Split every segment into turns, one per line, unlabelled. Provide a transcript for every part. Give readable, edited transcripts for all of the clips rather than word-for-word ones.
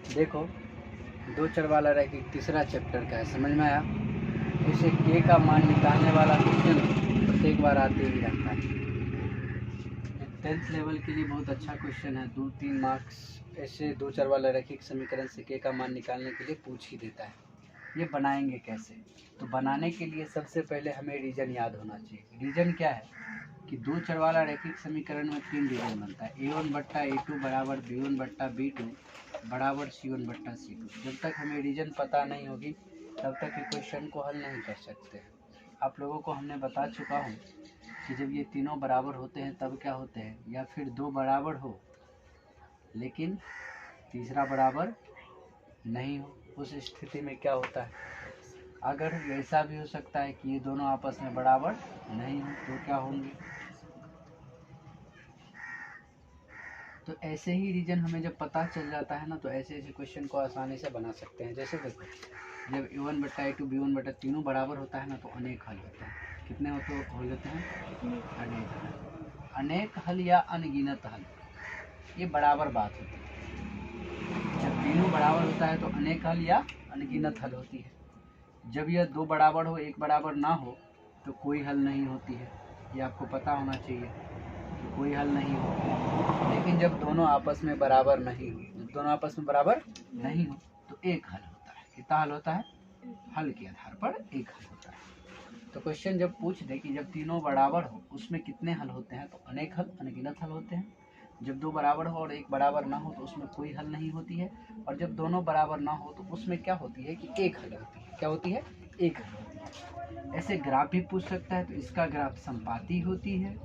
देखो, दो चर वाला रैखिक तीसरा चैप्टर का है, समझ में आया। इसे के का मान निकालने वाला क्वेश्चन प्रत्येक बार आते ही रहता है। 10th लेवल के लिए बहुत अच्छा क्वेश्चन है। 2-3 मार्क्स ऐसे दो चर वाला रैखिक समीकरण से के का मान निकालने के लिए पूछ ही देता है। ये बनाएंगे कैसे? तो बनाने के लिए सबसे पहले हमें रीजन याद होना चाहिए। रीजन क्या है कि दो चर वाला रैखिक समीकरण में 3 रीजन बनता है। a1 बट्टा a2 बराबर b1 बट्टा b2 बराबर c1 बट्टा c2। जब तक हमें रीजन पता नहीं होगी तब तक ये क्वेश्चन को हल नहीं कर सकते। आप लोगों को हमने बता चुका हूँ कि जब ये तीनों बराबर होते हैं तब क्या होते हैं, या फिर दो बराबर हो लेकिन तीसरा बराबर नहीं हो, उस स्थिति में क्या होता है। अगर ऐसा भी हो सकता है कि ये दोनों आपस में बराबर नहीं हो तो क्या होंगे। तो ऐसे ही रीजन हमें जब पता चल जाता है ना, तो ऐसे ऐसे क्वेश्चन को आसानी से बना सकते हैं। जैसे देखो, जब a1 बट्टा a2 b1 बट्टा तीनों बराबर होता है ना, तो अनेक हल होते हैं। कितने हो जाते हैं? अनेक हल। अनेक हल या अनगिनत हल, ये बराबर बात होती है। जब तीनों बराबर होता है तो अनेक हल या अनगिनत हल होती है। जब यह दो बराबर हो एक बराबर ना हो तो कोई हल नहीं होती है। ये आपको पता होना चाहिए कि कोई हल नहीं होती है। लेकिन जब दोनों आपस में बराबर नहीं हो, तो एक हल होता है। कितना हल होता है? हल के आधार पर एक हल होता है। तो क्वेश्चन जब पूछ दे कि जब तीनों बराबर हो उसमें कितने हल होते हैं, तो अनेक हल अनगिनत हल होते हैं। जब दो बराबर हो और एक बराबर ना हो तो उसमें कोई हल नहीं होती है। और जब दोनों बराबर ना हो तो उसमें क्या होती है कि एक हल होती है। क्या होती है? एक हल होती है। ऐसे ग्राफ भी पूछ सकता है, तो इसका ग्राफ संपाती होती है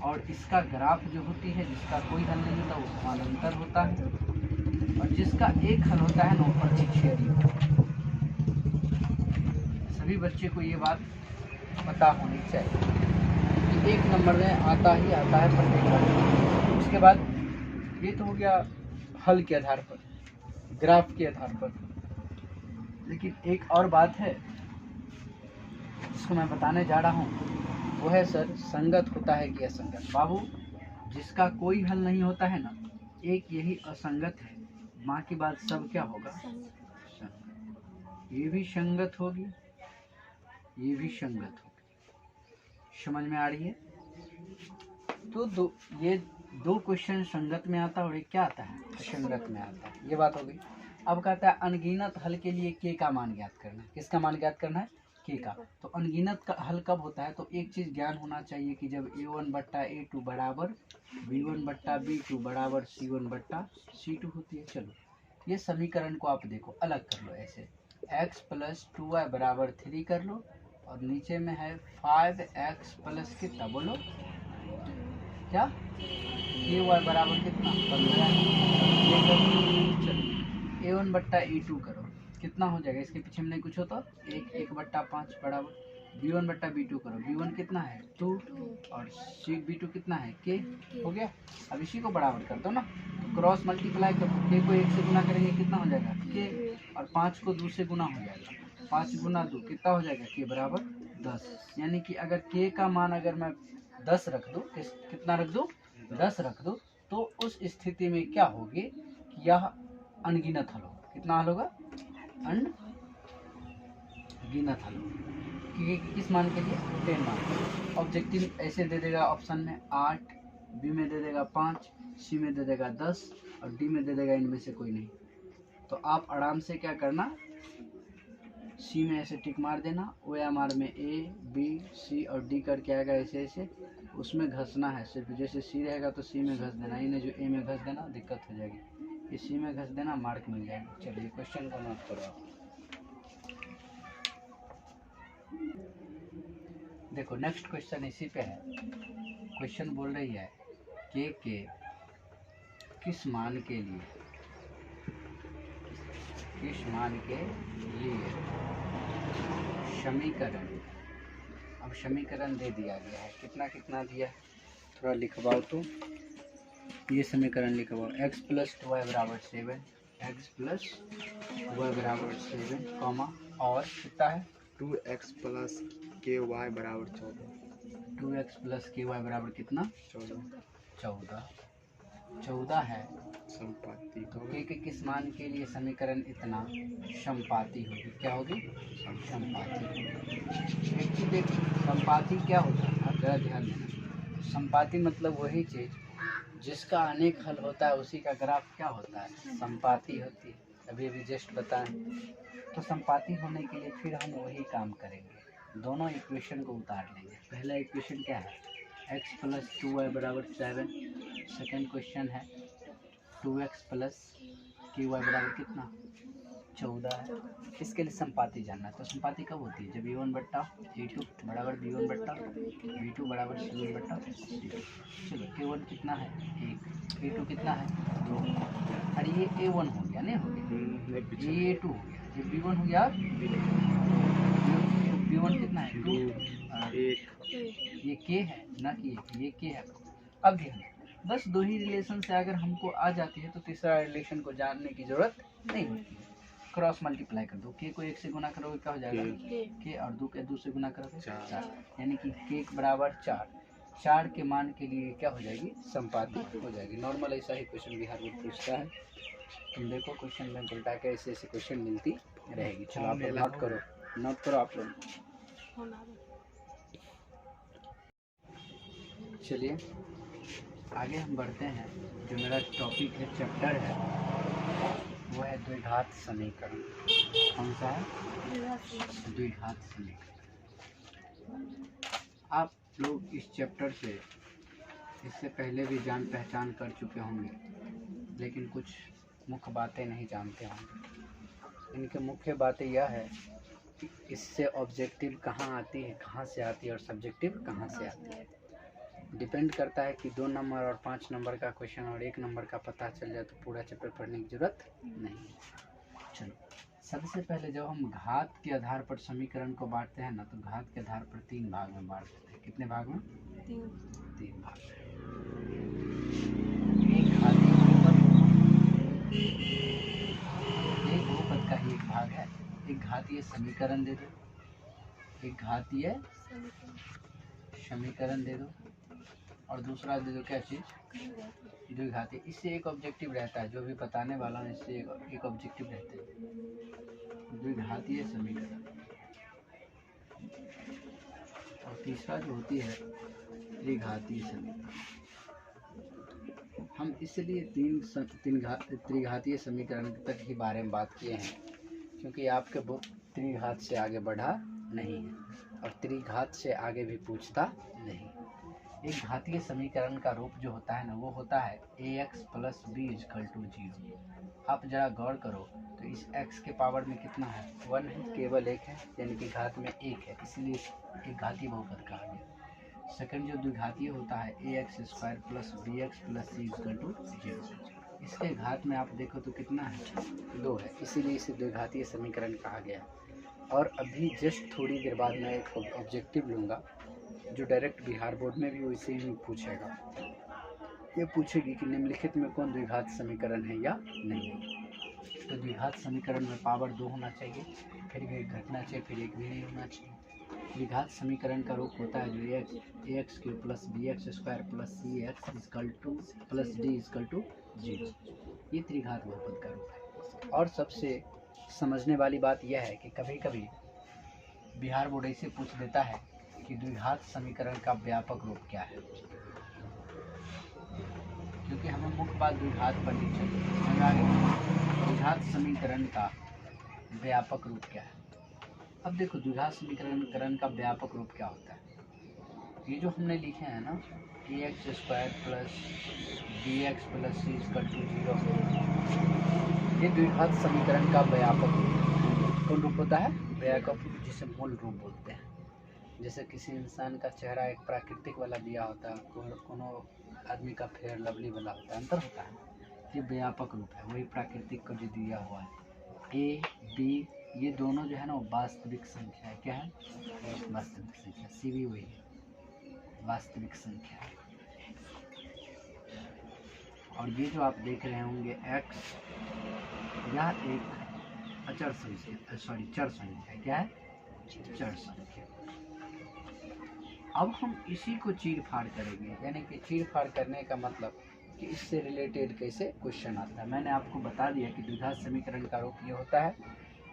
और इसका ग्राफ जो होती है जिसका कोई हल नहीं होता वो समानांतर होता है, और जिसका एक हल होता है ना वो प्रतिच्छेदी होता है। सभी बच्चे को ये बात पता होनी चाहिए कि एक नंबर में आता ही आता है प्रत्येक बार। उसके बाद ये तो हो गया हल के आधार पर, ग्राफ के आधार पर। लेकिन एक और बात है जिसको मैं बताने जा रहा हूँ, वो है सर संगत होता है कि असंगत। बाबू, जिसका कोई हल नहीं होता है ना, एक यही असंगत है, बाकी बात सब क्या होगा? संगत। ये भी संगत होगी, ये भी संगत होगी। समझ में आ रही है? तो ये दो क्वेश्चन संगत में आता है और एक क्या आता है? असंगत में आता है। ये बात हो गई। अब कहता है अनगिनत हल के लिए के का मान ज्ञात करना है। किसका मान ज्ञात करना है? के का। तो अनगिनत का हल कब होता है? तो एक चीज ज्ञान होना चाहिए कि जब a1 बट्टा a2 बराबर b1 बट्टा b2 बराबर c1 बट्टा c2 होती है। चलो ये समीकरण को आप देखो, अलग कर लो। ऐसे x प्लस 2y बराबर 3 कर लो, और नीचे में है 5x प्लस कितना, बोलो क्या? के वाई बराबर कितना? 15। चलो a1 बट्टा a2 करो, कितना हो जाएगा? इसके पीछे में नहीं कुछ हो तो 1 बट्टा 5 बराबर b1 बट्टा b2 करो। b1 कितना है? 2, और b2 कितना है? k। हो गया। अब इसी को बराबर कर दो ना, तो क्रॉस मल्टीप्लाई करो। k को 1 से गुना करेंगे कितना हो जाएगा? k। और 5 को 2 से गुना हो जाएगा। 5 गुना 2 कितना हो जाएगा? k बराबर 10। यानी कि अगर k का मान अगर मैं 10 रख दूँ, कितना रख दूँ? 10 रख दो, तो उस स्थिति में क्या होगी कि यह अनगिनत हल होगा। कितना हल होगा? अनगिनत हल होगा। किस मान के लिए? 10 मान। ऑब्जेक्टिव ऐसे दे देगा ऑप्शन में 8, बी में दे देगा 5, सी में दे देगा 10 और डी में दे देगा इनमें से कोई नहीं। तो आप आराम से क्या करना, सी में ऐसे टिक मार देना, ओ एम आर में ए बी सी और डी करके आएगा ऐसे ऐसे, उसमें घसना है। सिर्फ जैसे सी रहेगा तो सी में घस देना, इन्हें जो ए में घस देना दिक्कत हो जाएगी, ये सी में घस देना, मार्क मिल जाएगा। चलिए क्वेश्चन को नोट करो आप। देखो नेक्स्ट क्वेश्चन इसी पे है। क्वेश्चन बोल रही है के किस मान के लिए, किस मान के लिए समीकरण, अब समीकरण दे दिया गया है, कितना कितना दिया है थोड़ा लिखवाओ। तो ये समीकरण लिखवाओ, x प्लस 2y बराबर 7, x प्लस 2y बराबर 7 कॉमा, और कितना है?
2x प्लस के वाई बराबर 14।
2x प्लस के वाई बराबर कितना?
14।
14 14 है
संपाति
तो
का
के किस मान के लिए समीकरण इतना संपाति होगी, क्या होगी, संपाति होगी। एक चीज देखो, संपाति क्या होता है, आप जरा ध्यान देना। संपाति मतलब वही चीज जिसका अनेक हल होता है, उसी का ग्राफ क्या होता है, संपाति होती है। अभी अभी जस्ट बताएं। तो संपाति होने के लिए फिर हम वही काम करेंगे, दोनों इक्वेशन को उतार लेंगे। पहला इक्वेशन क्या है, x प्लस 2y बराबर 7। सेकेंड क्वेश्चन है 2x प्लस ky बराबर कितना, 14 है। इसके लिए संपाति जानना है। तो संपाति कब होती है, जब a1 बट्टा a2 बराबर b1 बट्टा b2 बराबर c1 बट्टा c2। चलो a1 कितना है 1, a2 कितना है 2, और ये a1 हो गया, नहीं हो गया, ये a2 हो गया, ये b1 हो गया, b1 कितना है 2, ये k है ना कि ये k है। अब ध्यान, बस दो ही रिलेशन से अगर हमको आ जाती है तो तीसरा रिलेशन को जानने की जरूरत नहीं होती है। क्रॉस मल्टीप्लाई कर दो, k को 1 से गुना करोगे क्या हो जाएगा k, और 2 के 2 से गुना करोगे 4, यानी कि k बराबर 4 के मान के लिए क्या हो जाएगी, संपाति हो जाएगी। नॉर्मल ऐसा ही क्वेश्चन बिहार बोर्ड पूछता है। तुम देखो क्वेश्चन में उल्टा के ऐसे ऐसे क्वेश्चन मिलती रहेगी। चलो आप लोग नोट करो आप लोग। चलिए आगे हम बढ़ते हैं। जो मेरा टॉपिक है, चैप्टर है, वो है द्विघात समीकरण। कौन सा है, द्विघात समीकरण। आप लोग इस चैप्टर से इससे पहले भी जान पहचान कर चुके होंगे, लेकिन कुछ मुख्य बातें नहीं जानते होंगे। इनके मुख्य बातें यह है कि इससे ऑब्जेक्टिव कहाँ आती है, कहाँ से आती है, और सब्जेक्टिव कहाँ से आती है। डिपेंड करता है कि 2 नंबर और 5 नंबर का क्वेश्चन और 1 नंबर का पता चल जाए तो पूरा चैप्टर पढ़ने की जरूरत नहीं है। चलो सबसे पहले जब हम घात के आधार पर समीकरण को बांटते हैं ना, तो घात के आधार पर 3 भाग में बांट देते हैं। कितने भाग में, 3 भाग। एक घातीय बहुपद, एक बहुपद का ही एक भाग है। एक घातीय समीकरण दे दो, एक घातीय समीकरण दे दो, और दूसरा दे दो क्या चीज, द्विघाती। इससे एक ऑब्जेक्टिव रहता है, जो भी बताने वाला हूँ इससे एक ऑब्जेक्टिव रहता है, द्विघातीय समीकरण। और तीसरा जो होती है त्रिघातीय समीकरण। हम इसलिए त्रिघातीय समीकरण तक ही बारे में बात किए हैं, क्योंकि आपके बुक त्रिघात से आगे बढ़ा नहीं है, और त्रिघात से आगे भी पूछता नहीं। एक घातीय समीकरण का रूप जो होता है ना, वो होता है ax plus b equal to 0। आप जरा गौर करो तो इस x के पावर में कितना है, 1 है, केवल 1 है, यानी कि घात में 1 है, इसलिए एक घातीय बहुपद कहा गया। सेकंड जो द्विघातीय होता है ax square plus bx plus c equal to 0। इसके घात में आप देखो तो कितना है, 2 है, इसीलिए इसे द्विघातीय समीकरण कहा गया। और अभी जस्ट थोड़ी देर बाद मैं एक ऑब्जेक्टिव लूँगा जो डायरेक्ट बिहार बोर्ड में भी वैसे ही पूछेगा। ये पूछेगी कि निम्नलिखित में कौन द्विघात समीकरण है या नहीं। तो द्विघात समीकरण में पावर 2 होना चाहिए, फिर भी एक घटना चाहिए, फिर एक भी नहीं होना चाहिए। द्विघात समीकरण का रूप होता है जो ax cube plus bx square plus cx equal to plus d equal to 0। ये त्रिघात बहुपद का रूप है। और सबसे समझने वाली बात यह है कि कभी कभी बिहार बोर्ड ऐसे पूछ देता है कि द्विघात समीकरण का व्यापक रूप क्या है, क्योंकि हमें मुख्य बात द्विघात पर ही चाहिए। द्विघात समीकरण का व्यापक रूप क्या है। अब देखो द्विघात समीकरण का व्यापक रूप क्या होता है। ये जो हमने लिखे हैं ना, ax square plus bx plus c equal to 0, ये द्विघात समीकरण का व्यापक रूप। कौन रूप होता है, व्यापक रूप, जिसे मूल रूप बोलते हैं। जैसे किसी इंसान का चेहरा एक प्राकृतिक वाला दिया होता है, कोनो आदमी का फेयर लवली वाला होता है, अंतर होता है। ये व्यापक रूप है, वही प्राकृतिक का जो दिया हुआ है। ए बी ये दोनों जो है ना, वो वास्तविक संख्या है। क्या है, वास्तविक संख्या। सी भी वही है, वास्तविक संख्या है। और ये जो आप देख रहे होंगे x, यह एक अचर संख्या, सॉरी चर संख्या। क्या है, चर संख्या। अब हम इसी को चीर फाड़ करेंगे, यानी कि चीर फाड़ करने का मतलब कि इससे रिलेटेड कैसे क्वेश्चन आता है। मैंने आपको बता दिया कि द्विघात समीकरण का रूप ये होता है।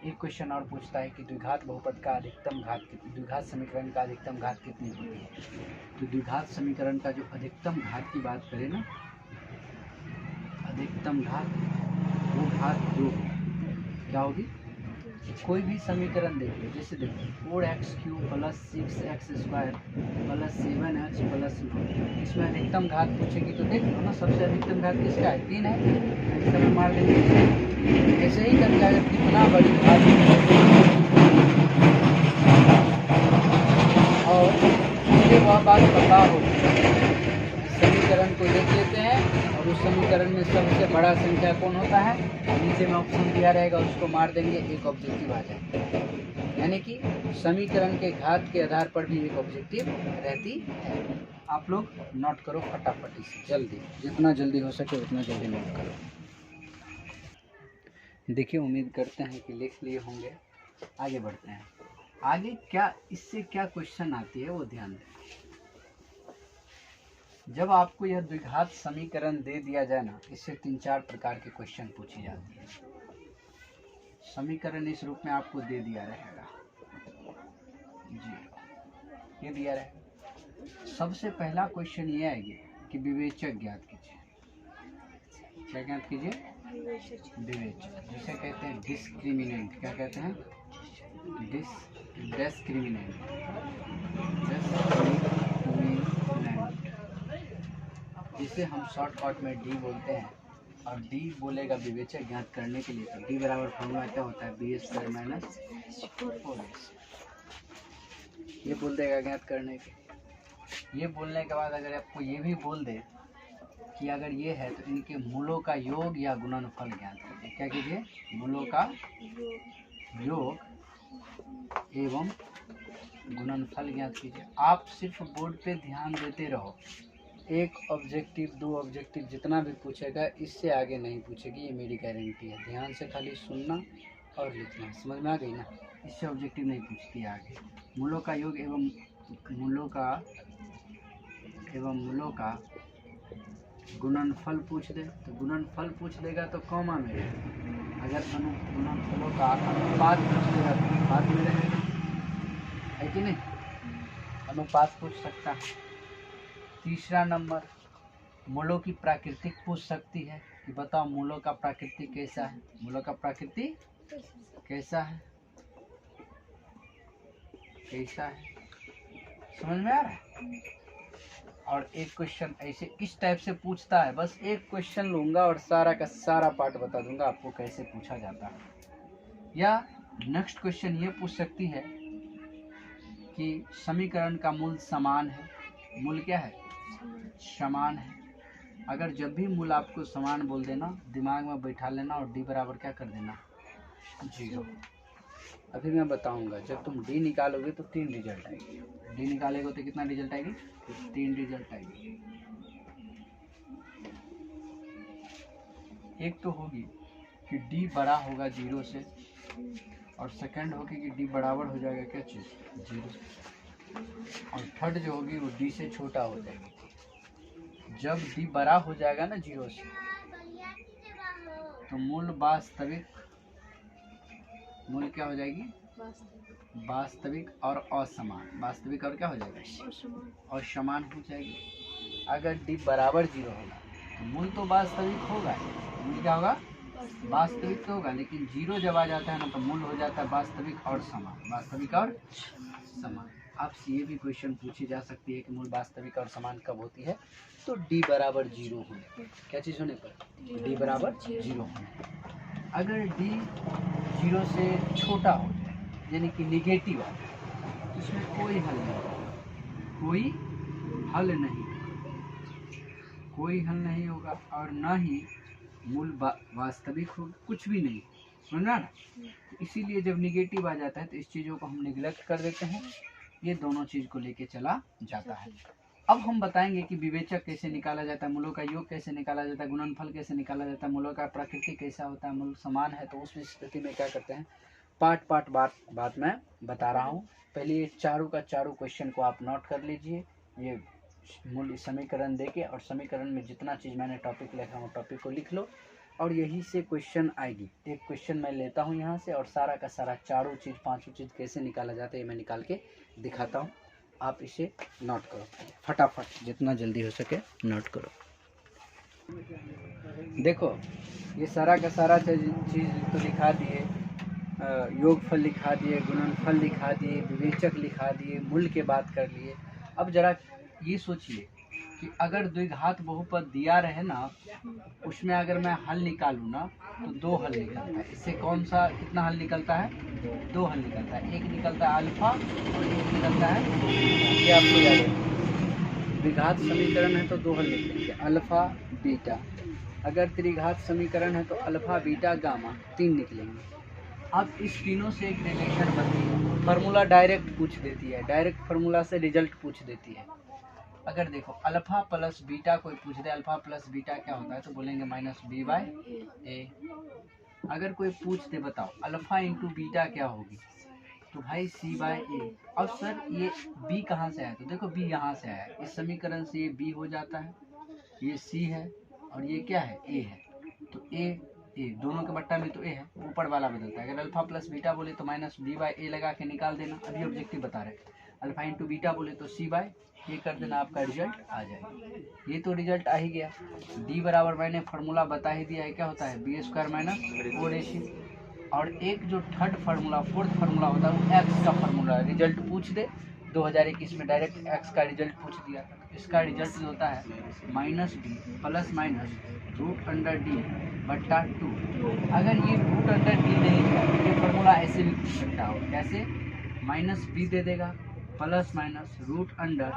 एक क्वेश्चन और पूछता है कि द्विघात बहुपद का अधिकतम घात कितनी, द्विघात समीकरण का अधिकतम घात कितनी होती है। तो द्विघात समीकरण का जो अधिकतम घात की बात करें ना, अधिकतम घात वो घात 2 क्या होगी। कोई भी समीकरण देख लो, जैसे देखो 4x³ + 6x² + 7h + 9, इसमें अधिकतम घात पूछेगी तो देख लो ना, सबसे अधिकतम घात किसका है, 3 है, इसका मैं मार देंगे। ऐसे ही करके अगर कितना बड़ी घात और मुझे वह बात पता हो, समीकरण को देख लेते हैं और उस समीकरण में सबसे बड़ा संख्या कौन होता है, नीचे में ऑप्शन दिया रहेगा, उसको मार देंगे, एक ऑब्जेक्टिव आ जाएगा। यानी कि समीकरण के घात के आधार पर भी एक ऑब्जेक्टिव रहती है। आप लोग नोट करो फटाफट से, जल्दी, जितना जल्दी हो सके उतना जल्दी नोट करो। देखिए, उम्मीद करते हैं कि लिख लिए होंगे। आगे बढ़ते हैं। आगे क्या इससे क्या क्वेश्चन आती है वो ध्यान दें। जब आपको यह द्विघात समीकरण दे दिया जाए ना, इससे 3-4 प्रकार के क्वेश्चन पूछी जाती है। समीकरण इस रूप में आपको दे दिया रहेगा जी, ये दिया रहेगा। सबसे पहला क्वेश्चन ये आएगी कि विवेचक ज्ञात कीजिए। क्या ज्ञात कीजिए, विवेचक, जिसे कहते हैं डिस्क्रिमिनेंट। क्या कहते हैं, डिस्क्रिमिनेंट। जिसे हम शॉर्टकट में डी बोलते हैं। और डी बोलेगा विवेचक ज्ञात करने के लिए, तो डी बराबर फॉर्मूला क्या होता है, b² - 4ac। ये बोल देगा ज्ञात करने के। ये बोलने के बाद अगर आपको ये भी बोल दे कि अगर ये है तो इनके मूलों का योग या गुणनफल ज्ञात कीजिए। क्या कीजिए, मूलों का योग एवं गुणनफल ज्ञात कीजिए। आप सिर्फ बोर्ड पे ध्यान देते रहो, एक ऑब्जेक्टिव 2 ऑब्जेक्टिव जितना भी पूछेगा, इससे आगे नहीं पूछेगी, ये मेरी गारंटी है। ध्यान से खाली सुनना और लिखना, समझ में आ गई ना। इससे ऑब्जेक्टिव नहीं पूछती है आगे। मूलों का योग एवं मूलों का गुणनफल पूछ दे तो गुणनफल पूछ देगा तो कॉमा में रहेगा। अगर गुणनफलों का अनुपात पूछ देगा तो अनुपात में रहेगा, है कि नहीं, अनुपात पूछ सकता है। तीसरा नंबर, मूलों की प्राकृतिक पूछ सकती है कि बताओ मूलों का प्राकृतिक कैसा है, मूलों का प्राकृतिक कैसा है, कैसा है, समझ में आ रहा है। और एक क्वेश्चन ऐसे इस टाइप से पूछता है, बस एक क्वेश्चन लूंगा और सारा का सारा पार्ट बता दूंगा आपको कैसे पूछा जाता है। या नेक्स्ट क्वेश्चन ये पूछ सकती है कि समीकरण का मूल समान है। मूल क्या है, समान है। अगर जब भी मूल आपको समान बोल देना, दिमाग में बैठा लेना और डी बराबर क्या कर देना, 0। अभी मैं बताऊंगा, जब तुम डी निकालोगे तो 3 रिजल्ट आएगी। डी निकालेगा तो कितना रिजल्ट आएगी, 3 रिजल्ट आएगी। एक तो होगी कि डी बड़ा होगा 0 से, और सेकंड होगी कि डी बराबर हो जाएगा क्या चीज़, 0, और थर्ड जो होगी वो डी से छोटा हो जाएगी। जब डी बड़ा हो जाएगा ना 0 से, तो मूल वास्तविक, मूल क्या हो जाएगी, वास्तविक और असमान। वास्तविक और क्या हो जाएगा, असमान हो जाएगी। अगर डी बराबर 0 होगा तो मूल तो वास्तविक होगा, मूल क्या होगा, वास्तविक तो होगा, लेकिन 0 जब आ जाता है ना तो मूल हो जाता है वास्तविक और समान, वास्तविक और समान। आपसे ये भी क्वेश्चन पूछी जा सकती है कि मूल वास्तविक और समान कब होती है, तो डी बराबर 0 होने पर। क्या चीज़ होने पर, डी बराबर 0 होने पर। अगर डी 0 से छोटा हो जाए, यानी कि निगेटिव आ जाए, तो इसमें कोई हल नहीं, कोई हल नहीं, कोई हल नहीं होगा, और ना ही मूल वास्तविक होगा, कुछ भी नहीं, समझना ना। इसीलिए जब निगेटिव आ जाता है तो इस चीज़ों को हम निगलेक्ट कर देते हैं, ये दोनों चीज़ को लेके चला जाता है। अब हम बताएंगे कि विवेचक कैसे निकाला जाता है, मूलों का योग कैसे निकाला जाता है, गुणनफल कैसे निकाला जाता है, मूलों का प्राकृतिक कैसा होता है, मूल समान है तो उस स्थिति में क्या करते हैं। पार्ट बात मैं बता रहा हूँ। पहले ये चारों का चारों क्वेश्चन को आप नोट कर लीजिए। ये मूल समीकरण देके और समीकरण में जितना चीज़ मैंने टॉपिक लिखा वो टॉपिक को लिख लो और यही से क्वेश्चन आएगी। एक क्वेश्चन मैं लेता हूँ यहाँ से और सारा का सारा चारों चीज़ पांचों चीज़ कैसे निकाला जाता है ये मैं निकाल के दिखाता हूँ। आप इसे नोट करो फटाफट, जितना जल्दी हो सके नोट करो। देखो ये सारा का सारा चीज़ तो लिखा दिए, योगफल लिखा दिए, गुणनफल लिखा दिए, विवेचक लिखा दिए, मूल के बात कर लिए। अब जरा ये सोचिए कि अगर द्विघात बहुपद दिया रहे ना, उसमें अगर मैं हल निकालूँ ना तो दो हल निकलता है। इससे कौन सा कितना हल निकलता है? दो हल निकलता है। एक निकलता है अल्फा और एक निकलता है, ये आपको याद है, द्विघात समीकरण है तो दो हल निकलेंगे, अल्फा बीटा। अगर त्रिघात समीकरण है तो अल्फा बीटा गामा, तीन निकलेंगे। अब इस तीनों से एक रिलेशन बनती है, फार्मूला डायरेक्ट पूछ देती है, डायरेक्ट फार्मूला से रिजल्ट पूछ देती है। अगर देखो अल्फा प्लस बीटा कोई पूछ दे, अल्फा प्लस बीटा क्या होता है तो बोलेंगे माइनस बी बाई ए। अगर कोई पूछ दे बताओ अल्फा इंटू बीटा क्या होगी तो भाई सी बाई ए। अब सर ये बी कहाँ से आया तो देखो बी यहाँ से आया है, इस समीकरण से ये बी हो जाता है, ये सी है और ये क्या है ए है, तो ए दोनों के बट्टा में तो ए है, ऊपर वाला बदलता है। अगर अल्फा प्लस बीटा बोले तो माइनस बी बाई ए लगा के निकाल देना, अभी ऑब्जेक्टिव बता रहे हैं। अल्फा इंटू बीटा बोले तो सी बाई ये कर देना, आपका रिजल्ट आ जाएगा। ये तो रिजल्ट आ ही गया। डी बराबर मैंने फार्मूला बता ही दिया है, क्या होता है बी स्क्वायर माइनस 4ac। और एक जो थर्ड फार्मूला फोर्थ फार्मूला होता है वो एक्स का फार्मूला, रिजल्ट पूछ दे 2021 में डायरेक्ट एक्स का रिजल्ट पूछ दिया, इसका रिजल्ट जो होता है minus B plus minus root under D बट्टा 2। अगर ये रूट अंडर डी नहीं है तो ये फार्मूला ऐसे भी पूछ सकता हो, कैसे माइनस बी दे देगा प्लस माइनस रूट अंडर,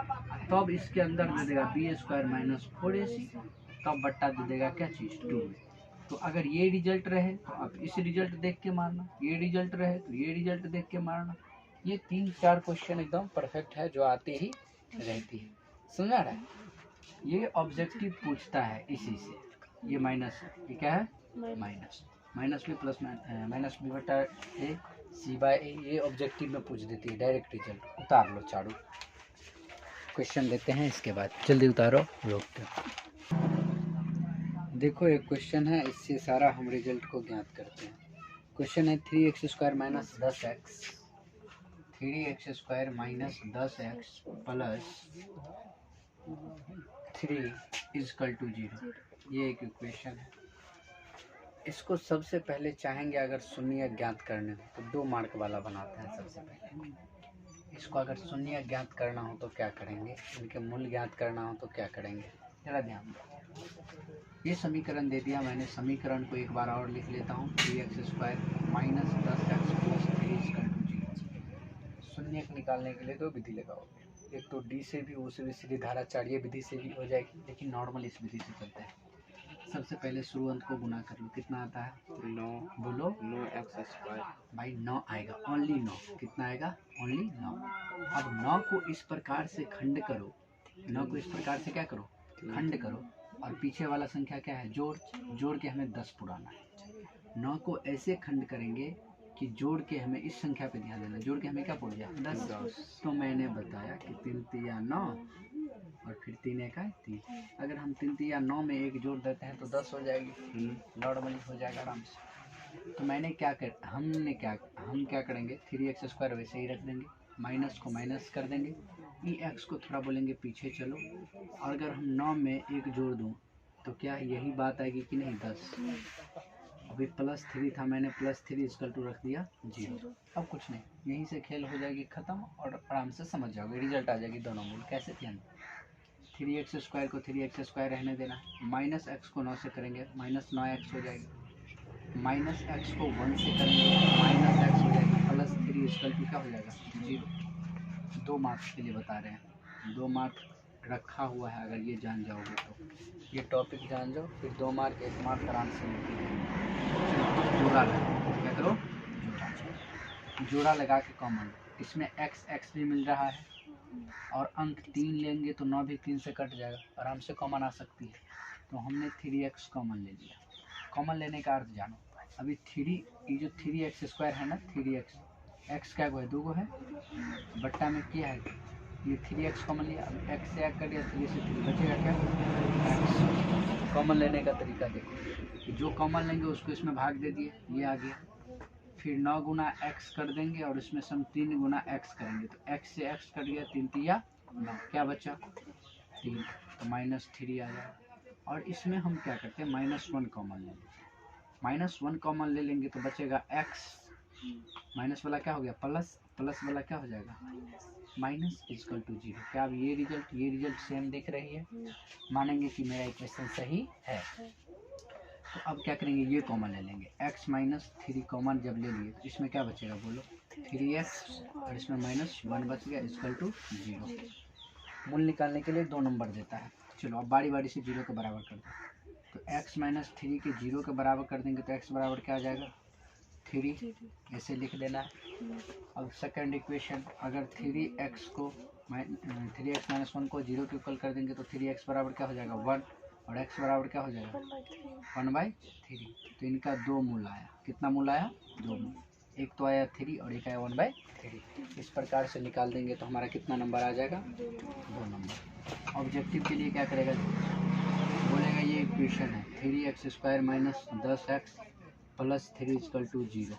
तब इसके अंदर दे देगा बी स्क्वायर माइनस 4ac, तब बट्टा दे देगा क्या चीज़ 2। तो अगर ये रिजल्ट रहे तो आप इस रिजल्ट देख के मारना, ये रिजल्ट रहे तो ये रिजल्ट देख के मारना। ये 3-4 क्वेश्चन एकदम परफेक्ट है जो आते ही रहती है, समझा रहा है। ये ऑब्जेक्टिव पूछता है इसी से, ये माइनस है, ये क्या है minus B plus minus B बटा ए सी बाई ए, ये ऑब्जेक्टिव में पूछ देती है डायरेक्ट रिजल्ट। उतार लो चारों क्वेश्चन देते हैं, इसके बाद जल्दी उतारो रोक दो। देखो एक क्वेश्चन है, इससे सारा हम रिजल्ट को ज्ञात करते हैं। क्वेश्चन है 3x square minus 10x, 3x square minus 10x plus 3 equal to 0, ये एक इक्वेशन है। इसको सबसे पहले चाहेंगे अगर शून्य ज्ञात करने हो तो 2 मार्क वाला बनाते हैं सबसे पहले। इसको अगर शून्य ज्ञात करना हो तो क्या करेंगे, इनके मूल ज्ञात करना हो तो क्या करेंगे, जरा ध्यान दो। ये समीकरण दे दिया मैंने, समीकरण को एक बार और लिख लेता हूँ, 3x square minus 10x plus 3 equal to 0। शून्य निकालने के लिए 2 विधि लगाओगे, एक तो डी से भी, ओ से भी, सीधी धाराचार्य विधि से भी हो जाएगी, लेकिन नॉर्मल इस विधि से चलते हैं। सबसे पहले शुरू अंत को गुना कर लो, कितना आता है
9,
बोलो
9x स्क्वायर
भाई 9 आएगा, ओनली 9, कितना आएगा ओनली 9। अब 9 को इस प्रकार से खंड करो, 9 को इस प्रकार से क्या करो खंड करो, और पीछे वाला संख्या क्या है जोड़ के हमें 10 पुराना है। 9 को ऐसे खंड करेंगे कि जोड़ के हमें इस संख्या पे ध्यान देना, जोड़ के हमें क्या पड़ गया 10। तो मैंने बताया कि 3 तिया 9 और फिर 3 एका 3। अगर हम 3 तिया 9 में एक जोड़ देते हैं तो 10 हो जाएगी, नॉर्मली हो जाएगा आराम से। तो हम क्या करेंगे 3x स्क्वायर वैसे ही रख देंगे, माइनस को माइनस कर देंगे, ई एक्स को थोड़ा बोलेंगे पीछे चलो, और अगर हम 9 में एक जोड़ दूँ तो क्या यही बात आएगी कि नहीं 10। अभी प्लस 3 था, मैंने प्लस 3 इक्वल टू रख दिया 0। अब कुछ नहीं, यहीं से खेल हो जाएगी ख़त्म और आराम से समझ जाओगे, रिजल्ट आ जाएगी दोनों मूल। कैसे ध्यान 3x स्क्वायर को 3x स्क्वायर रहने देना, माइनस एक्स को 9 से करेंगे माइनस 9x हो जाएगी, माइनस एक्स को 1 से करेंगे माइनस एक्स हो जाएगी, प्लस 3 इक्वल टू क्या हो जाएगा 0। 2 मार्क्स के लिए बता रहे हैं, 2 मार्क रखा हुआ है, अगर ये जान जाओगे तो ये टॉपिक जान जाओ, फिर 2 मार्क 1 मार्क आराम से मिलती है। जोड़ा लगा, क्या करो जोड़ा लगा के कॉमन, इसमें x भी मिल रहा है और अंक 3 लेंगे तो 9 भी 3 से कट जाएगा, आराम से कॉमन आ सकती है। तो हमने 3x कॉमन ले लिया, कॉमन लेने का अर्थ जानो। अभी 3 ये जो 3x स्क्वायर है ना, 3x x क्या है 2 है, बट्टा में क्या है ये 3x कॉमन लिया, अब x से ऐड कर दिया, 3 से 3 बचेगा क्या, x। कॉमन लेने का तरीका देखो, जो कॉमन लेंगे उसको इसमें भाग दे दिए, ये आ गया। फिर 9 गुना x कर देंगे और इसमें से हम 3 गुना x करेंगे, तो x से x कट गया, 3 तिया 9, क्या बचा 3, तो -3 आ जाएगा। और इसमें हम क्या करते हैं, -1 कॉमन ले लेते हैं। -1 कॉमन ले लेंगे तो बचेगा x, माइनस वाला क्या हो गया प्लस, प्लस वाला क्या हो जाएगा माइनस इक्वल टू 0। क्या अब ये रिजल्ट सेम दिख रही है, मानेंगे कि मेरा इक्वेशन सही है। तो अब क्या करेंगे, ये कॉमन ले लेंगे, x - 3 कॉमन जब ले लिए तो इसमें क्या बचेगा बोलो 3x, और इसमें -1 बच गया इक्वल टू 0। मूल निकालने के लिए 2 नंबर देता है। चलो अब बारी बारी से 0 के बराबर कर दो, तो x - 3 के 0 के बराबर कर देंगे तो x बराबर क्या आ जाएगा 3, ऐसे लिख देना है। अब सेकंड इक्वेशन, अगर 3x को 3x - 1 को 0 के इक्वल कर देंगे तो 3x बराबर क्या हो जाएगा 1, और x बराबर क्या हो जाएगा 1/3। तो इनका 2 मूल आया, कितना मूल आया 2 मूल, एक तो आया 3 और एक आया 1/3। इस प्रकार से निकाल देंगे तो हमारा कितना नंबर आ जाएगा 2 नंबर। ऑब्जेक्टिव के लिए क्या करेगा, बोलेगा ये इक्वेशन है 3x² - 10x + 3 = 0।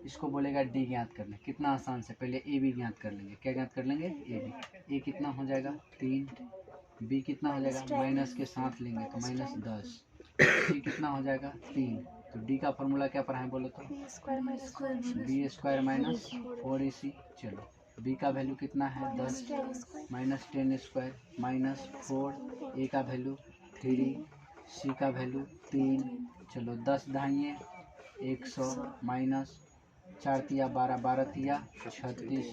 इसको बोलेगा डी ज्ञात करने, कितना आसान से, पहले ए बी ज्ञात कर लेंगे। क्या ज्ञात कर लेंगे ए बी, ए कितना हो जाएगा 3, बी कितना हो जाएगा माइनस के साथ लेंगे तो -10, सी कितना हो जाएगा 3। तो डी का फॉर्मूला क्या पढ़ा है बोलो तो b² - 4ac। चलो b का वैल्यू कितना है 10 -10² -4, a का वैल्यू 3, c का वैल्यू 3। चलो 10 ढाइए 100 माइनस 4 तिया 12, 12 तिया 36,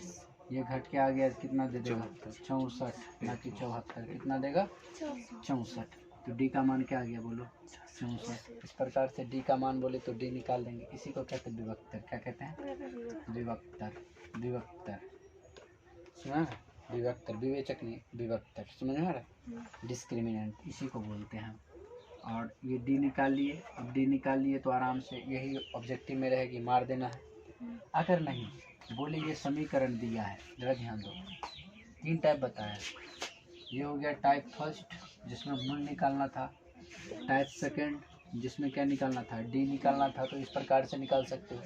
ये घट के आ गया कितना दे देगा 64, ना कि 74, कितना देगा 64। तो डी का मान क्या आ गया बोलो 64। इस प्रकार से डी का मान बोले तो डी निकाल देंगे। इसी को कहते हैं विभक्तर, क्या कहते हैं विभक्तर, विभक्तर सुना है, विभक्तर, विवेचक नहीं विभक्तर, समझ में आ रहा है, डिस्क्रिमिनेंट इसी को बोलते हैं। और ये डी निकाल लिए, अब डी निकाल लिए तो आराम से यही ऑब्जेक्टिव में रहेगी, मार देना है। अगर नहीं बोले ये समीकरण दिया है, जरा ध्यान दो, 3 टाइप बताया, ये हो गया टाइप फर्स्ट जिसमें मूल निकालना था, टाइप सेकंड जिसमें क्या निकालना था डी निकालना था, तो इस प्रकार से निकाल सकते हो।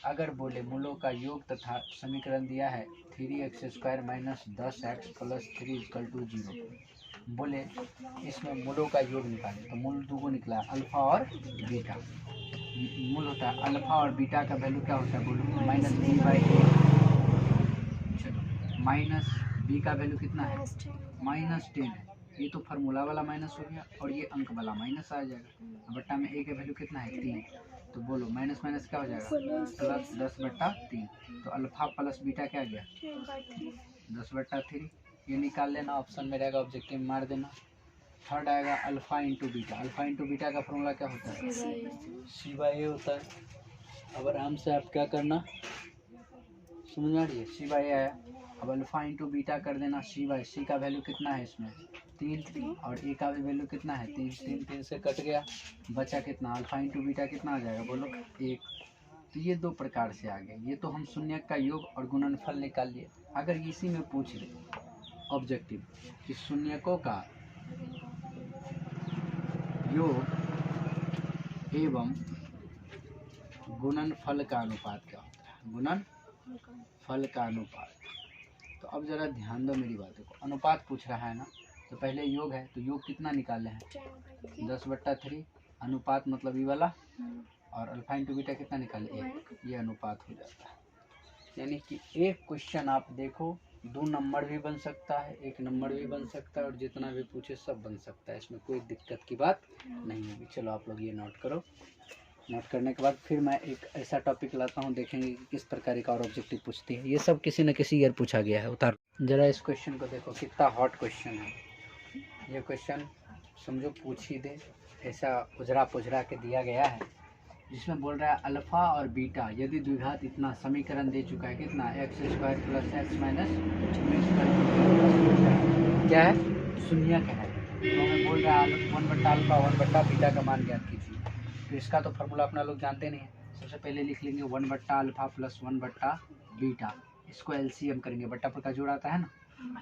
अगर बोले मूलों का योग तथा समीकरण दिया है 3x² - 10x + 3 = 0, बोले इसमें मूलों का योग निकालें तो मूल 2 को निकला अल्फा और बीटा। मूल होता है अल्फा और बीटा का वैल्यू क्या होता है बोलो -3/8। चलो माइनस बी का वैल्यू कितना है -10 है, ये तो फार्मूला वाला माइनस हो गया और ये अंक वाला माइनस आ जाएगा। बट्टा में ए का वैल्यू कितना है 3, तो बोलो माइनस माइनस क्या हो जाएगा +10/3। तो अल्फा प्लस बीटा क्या गया 10/3, ये निकाल लेना, ऑप्शन में रहेगा, ऑब्जेक्टिव में मार देना। थर्ड आएगा alpha into beta, alpha into beta का फॉर्मूला क्या होता है C/A होता है। अब आराम से आप क्या करना समझ में आ रही है, C/A आया, अब अल्फा इंटू बीटा कर देना C का वैल्यू कितना है इसमें 3 और ए का भी वैल्यू कितना है 3 से कट गया, बचा कितना अल्फा इंटू बीटा कितना आ जाएगा बोलो 1। तो ये 2 प्रकार से आ गए, ये तो हम शून्यक का योग और गुणनफल निकाल लिए। अगर इसी में पूछ ले ऑब्जेक्टिव कि शून्यकों का योग एवं गुणनफल का अनुपात क्या होता है, गुणनफल का अनुपात, तो अब जरा ध्यान दो मेरी बातों को, अनुपात पूछ रहा है ना, तो पहले योग है, तो योग कितना निकाले हैं 10/3, अनुपात मतलब ये वाला, और अल्फा इंटू बीटा कितना निकाले 1, ये अनुपात हो जाता है। यानी कि एक क्वेश्चन आप देखो 2 नंबर भी बन सकता है, 1 नंबर भी बन सकता है, और जितना भी पूछे सब बन सकता है, इसमें कोई दिक्कत की बात नहीं होगी। चलो आप लोग ये नोट करो, नोट करने के बाद फिर मैं एक ऐसा टॉपिक लाता हूँ, देखेंगे कि किस प्रकार का और ऑब्जेक्टिव पूछती है। ये सब किसी न किसी ईयर पूछा गया है, उतार जरा इस क्वेश्चन को देखो कितना हॉट क्वेश्चन है। ये क्वेश्चन समझो पूछ ही दे, ऐसा उजरा पुजरा के दिया गया है, जिसमें बोल रहा है अल्फा और बीटा यदि द्विघात इतना समीकरण दे चुका है कितना x² + x - क्या है शून्यक है, तो हमें बोल रहा है 1/अल्फा 1/बीटा का मान ज्ञात कीजिए। तो इसका तो फार्मूला अपना लोग जानते नहीं है, सबसे पहले लिख लेंगे 1/अल्फा + 1/बीटा, इसको LCM करेंगे, बट्टा पर का जोड़ आता है ना,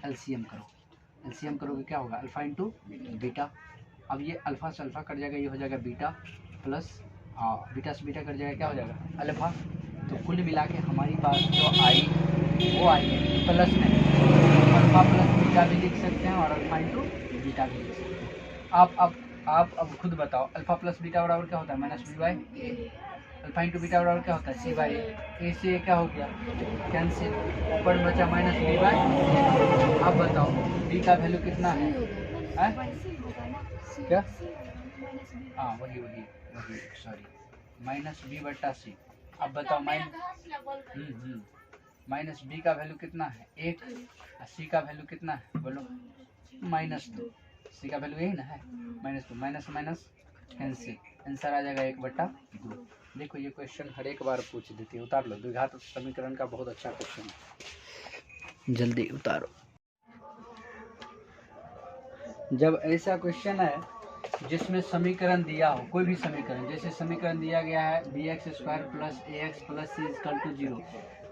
एलसीएम करो, एलसीएम करोगे क्या होगा, अल्फा इंटू बीटा। अब ये अल्फा से अल्फा कट जाएगा, ये हो जाएगा बीटा प्लस बीटा से बीटा कट जाएगा, क्या हो जाएगा अल्फा। तो कुल मिला के हमारी पास जो आई वो आई है प्लस में, अल्फा प्लस बीटा भी लिख सकते हैं और अल्फा इंटू बीटा भी लिख सकते हैं। आप अब खुद बताओ, अल्फा प्लस बीटा बराबर क्या होता है, minus B by A. Alpha into beta बराबर क्या होता है, सी बाई ए से क्या हो गया कैंसिल, ऊपर में बचा माइनस बी बाई ए। आप बताओ बी का वैल्यू कितना है, क्या, हाँ वही सॉरी, माइनस बी बट्टा सी। अब बताओ माइनस बी का वैल्यू कितना है 1, सी का वैल्यू कितना है बोलो, -2। सी का वैल्यू यही ना है, -2, माइनस माइनस कैंसिल, आंसर आ जाएगा 1/2। देखो ये क्वेश्चन हर एक बार पूछ देती है, उतार लो, द्विघात समीकरण का बहुत अच्छा क्वेश्चन है, जल्दी उतारो। जब ऐसा क्वेश्चन है जिसमें समीकरण दिया हो, कोई भी समीकरण, जैसे समीकरण दिया गया है bx² plus ax plus c equal to 0,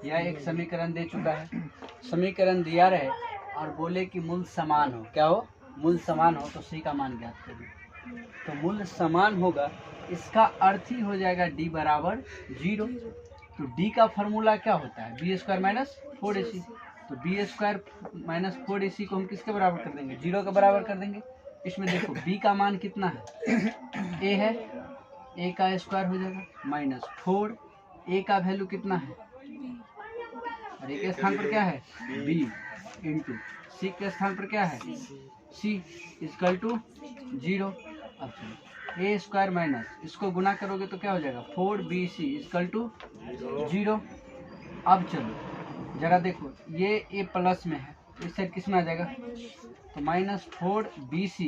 यह एक समीकरण दे चुका है। समीकरण दिया रहे और बोले कि मूल समान हो, क्या हो, मूल समान हो, तो c का मान ज्ञात करिए। तो मूल समान होगा, इसका अर्थ ही हो जाएगा d बराबर 0। तो d का फॉर्मूला क्या होता है, b² माइनस 4ac। तो b² माइनस 4ac को हम किसके बराबर कर देंगे, 0 के बराबर कर देंगे। इसमें देखो b का मान कितना है, a है, a का स्क्वायर हो जाएगा माइनस 4, a का वैल्यू कितना है, और a के स्थान पर क्या है b इंटू c के स्थान पर क्या है c इक्वल टू 0। अब चलो a² माइनस, इसको गुना करोगे तो क्या हो जाएगा 4bc इक्वल टू 0। अब चलो जरा देखो, ये a प्लस में है, इस साइड किस में आ जाएगा, तो -4bc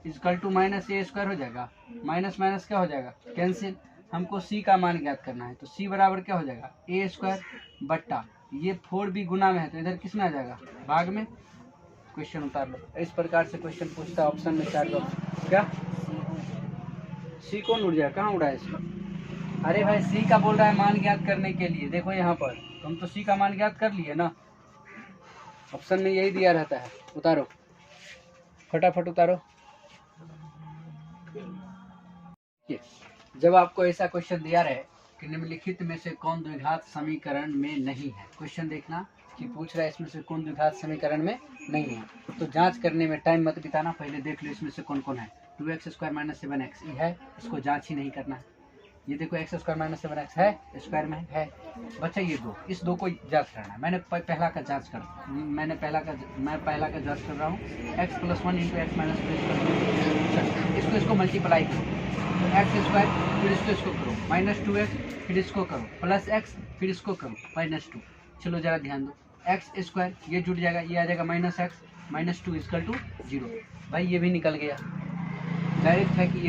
इक्वल टू -a² हो जाएगा, माइनस माइनस क्या हो जाएगा कैंसिल। हमको c का मान ज्ञात करना है, तो c बराबर क्या हो जाएगा a² बट्टा ये 4b गुना में है, तो इधर किस में आ जाएगा भाग में। क्वेश्चन उतार लो, इस प्रकार से क्वेश्चन पूछता है ऑप्शन में 4 दो, क्या c कौन उड़ जाएगा, कहाँ उड़ा है c, अरे भाई c का बोल रहा है मान ज्ञात करने के लिए, देखो यहाँ पर हम तो c का मान ज्ञात कर लिए ना, ऑप्शन में यही दिया रहता है। उतारो फटाफट उतारो। जब आपको ऐसा क्वेश्चन दिया रहे कि निम्नलिखित में से कौन द्विघात समीकरण में नहीं है, क्वेश्चन देखना कि पूछ रहा है इसमें से कौन द्विघात समीकरण में नहीं है, तो जांच करने में टाइम मत बिताना, पहले देख लो इसमें से कौन कौन है। 2x² माइनस 7x ये है, इसको जांच ही नहीं करना है। ये देखो x² माइनस 7x है, स्क्वायर में है बच्चा, ये दो, इस दो को जांच करना है। मैं पहला का जांच कर रहा हूँ, x plus 1 into x minus 2, इसको मल्टीप्लाई करो, तो x², फिर इसको करो -2x, फिर इसको करो प्लस x, फिर इसको करो -2। चलो जरा ध्यान दो, x² ये जुड़ जाएगा, ये आ जाएगा -x -2 इक्वल टू 0। भाई ये भी निकल गया, डायरेक्ट है कि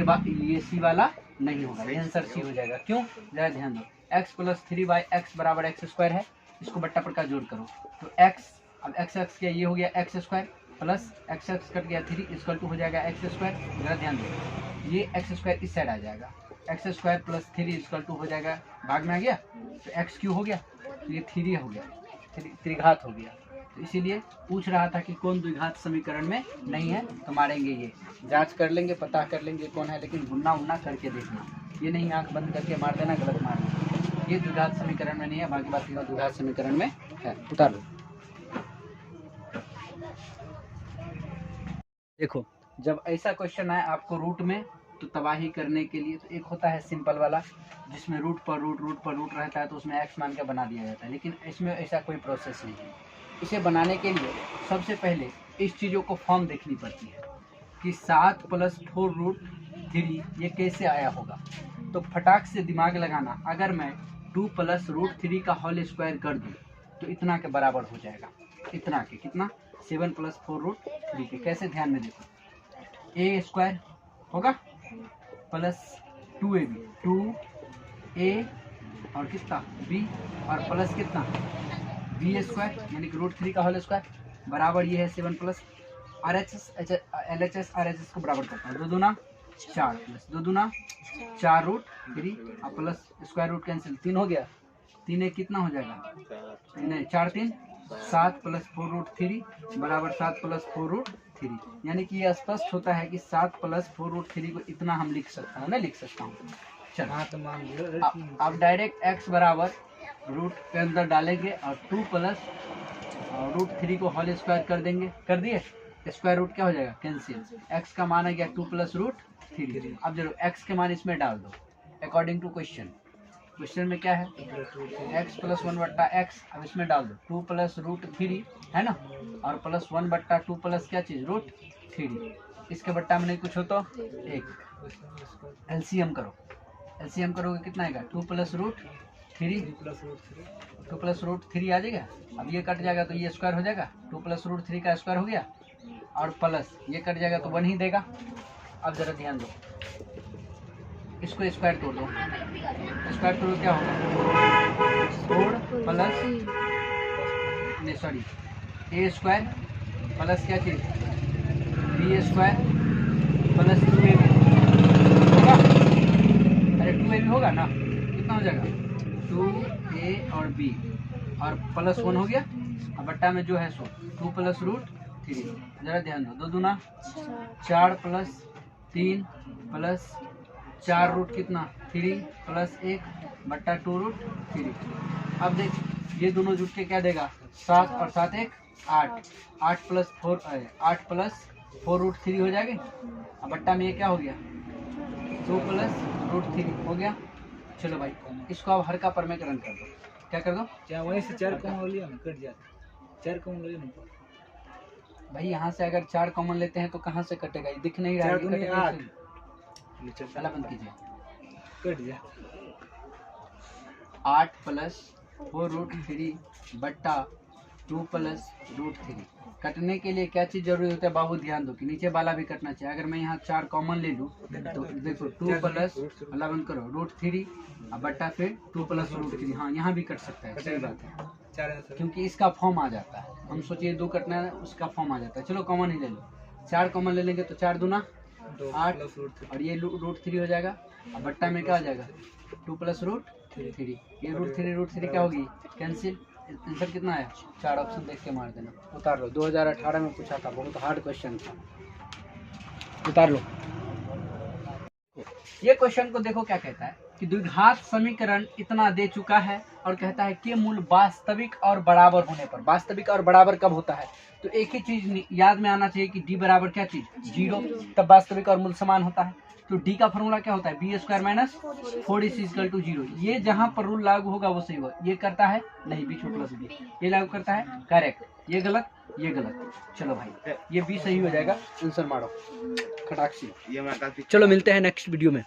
ये सी वाला नहीं होगा, ये आंसर सी हो जाएगा। क्यों, जरा ध्यान दो, x प्लस 3/x बराबर x² है, इसको बट्टा पर का जोड़ करो, तो x, अब x क्या ये हो गया x² प्लस x कट गया 3 इक्वल टू हो जाएगा x²। जरा ध्यान दो, ये x² इस साइड आ जाएगा, x² प्लस 3 इक्वल टू हो जाएगा, भाग में आ गया, तो x³ हो गया, तो ये 3 हो गया, त्रिघात हो गया। तो इसीलिए पूछ रहा था कि कौन द्विघात समीकरण में नहीं है, तो मारेंगे ये, जांच कर लेंगे, पता कर लेंगे कौन है, लेकिन गुन्ना उन्ना करके देखना, ये नहीं आंख बंद करके मार देना, गलत मारना। ये द्विघात समीकरण में नहीं है, बाकी बात तीनों द्विघात समीकरण में है। उतार लो। देखो जब ऐसा क्वेश्चन आए आपको रूट में, तो तबाही करने के लिए तो एक होता है सिंपल वाला, जिसमें रूट पर रूट रहता है, तो उसमें x मान के बना दिया जाता है, लेकिन इसमें ऐसा कोई प्रोसेस नहीं है। इसे बनाने के लिए सबसे पहले इस चीज़ों को फॉर्म देखनी पड़ती है कि 7 + 4√3 ये कैसे आया होगा। तो फटाक से दिमाग लगाना, अगर मैं 2 + √3 का होल स्क्वायर कर दूँ तो इतना के बराबर हो जाएगा, इतना के कितना 7 + 4√3 के। कैसे, ध्यान में देखो, a² होगा प्लस 2ab, 2a और कितना b और प्लस कितना b² यानी कि √3 का होल स्क्वायर बराबर ये है 7 प्लस RHS LHS RHS को बराबर करता है 2 दूना 4 प्लस 2 दूना 4√3 और प्लस स्क्वायर रूट कैंसिल 3 हो गया, 3 1 कितना हो जाएगा, नहीं 4 3 7 प्लस 4 रूट 3 बराबर 7 प्लस 4 रूट 3। यानी कि ये स्पष्ट होता है कि 7 प्लस 4 रूट 3 को इतना हम लिख सकते हैं, मैं लिख सकता हूँ। चलो
हाँ तो मान लो
आप डायरेक्ट x बराबर रूट के अंदर डालेंगे और 2 प्लस रूट 3 को होल स्क्वायर कर देंगे। कर दिए, स्क्वायर रूट क्या हो जाएगा, कैंसिल। x का मान आ गया 2 प्लस रूट 3। अब जरूर x के मान इसमें डाल दो अकॉर्डिंग टू क्वेश्चन। क्वेश्चन में क्या है, x प्लस 1/x। अब इसमें डाल दो 2 प्लस रूट 3 है ना, और प्लस 1/2 प्लस क्या चीज़ रूट 3। इसके बट्टा में नहीं कुछ हो तो 1। एलसीएम करो, एलसीएम करोगे कितना आएगा, 2 प्लस रूट 3 2 प्लस रूट 3 आ जाएगा। अब ये कट जाएगा तो ये स्क्वायर हो जाएगा, 2 प्लस रूट 3 का स्क्वायर हो गया, और प्लस ये कट जाएगा तो 1 ही देगा। अब जरा ध्यान दो, इसको स्क्वायर तोड़ दो, स्क्वायर तोड़ो क्या होगा, 4 प्लस नहीं सॉरी ए स्क्वायर प्लस क्या चीज़ बी स्क्वायर प्लस 2ab होगा। अरे 2ab होगा ना, कितना हो जाएगा 2a और b और प्लस 1 हो गया। अब बट्टा में जो है सो 2 प्लस रूट 3। जरा ध्यान दो, 2 दूना 4 प्लस 3 प्लस 4 रूट कितना 3 प्लस 1 बट्टा 2 रूट 3। अब देख ये दोनों जुट के क्या देगा, 7 और 7 1 8 8 प्लस 4 रूट 3 हो जाएगी। अब बट्टा में ये क्या हो गया 2 प्लस रूट 3 हो गया। चलो भाई इसको अब हर का परमेकरण कर दो, क्या कर दो,
क्या वहीं से 4 कॉमन लिया ना, कट जाता 4 कॉमन ले ना
भाई यहाँ से अगर 4 कॉमन लेते हैं तो कहाँ से कटेगा, ये दिख नहीं रहा है,
4 दूनी
कटेगा
8
इससे। चला बंद कीजिए,
कट जा
8 प्लस 4 रूट 3 बट्टा 2 प्लस रूट 3। कटने के लिए क्या चीज़ जरूरी होता है बाबू, ध्यान दो कि नीचे वाला भी कटना चाहिए। अगर मैं यहाँ 4 कॉमन ले लूँ तो देखो 2 प्लस बंद करो रूट 3 बट्टा फिर 2 प्लस रूट 3। हाँ यहाँ भी कट सकता है, सही बात है, क्योंकि इसका फॉर्म आ जाता है। हम सोचिए 2 कटना है, उसका फॉर्म आ जाता है। चलो कॉमन ही ले लो, 4 कॉमन ले लेंगे तो 4 दूना 8 और ये रूट 3 हो जाएगा। अब बट्टा में क्या आ जाएगा 2 प्लस रूट 3। ये रूट 3 क्या होगी, कैंसिल। आंसर कितना है 4। ऑप्शन देख के मार देना, उतार लो। 2018 में पूछा था, बहुत हार्ड क्वेश्चन था, उतार लो। ये क्वेश्चन को देखो क्या कहता है कि द्विघात समीकरण इतना दे चुका है और कहता है कि मूल वास्तविक और बराबर होने पर। वास्तविक और बराबर कब होता है, तो एक ही चीज याद में आना चाहिए कि डी बराबर क्या चीज 0, तब वास्तविक और मूल समान होता है। तो डी का फॉर्मूला क्या होता है, बी स्क्वायर माइनस 4ac=0। ये जहां पर रूल लागू होगा वो सही होगा। ये करता है नहीं, बी प्लस बी, ये लागू करता है करेक्ट, ये गलत, ये गलत। चलो भाई ये बी सही हो जाएगा, आंसर मारो खटाक से। चलो मिलते हैं नेक्स्ट वीडियो में।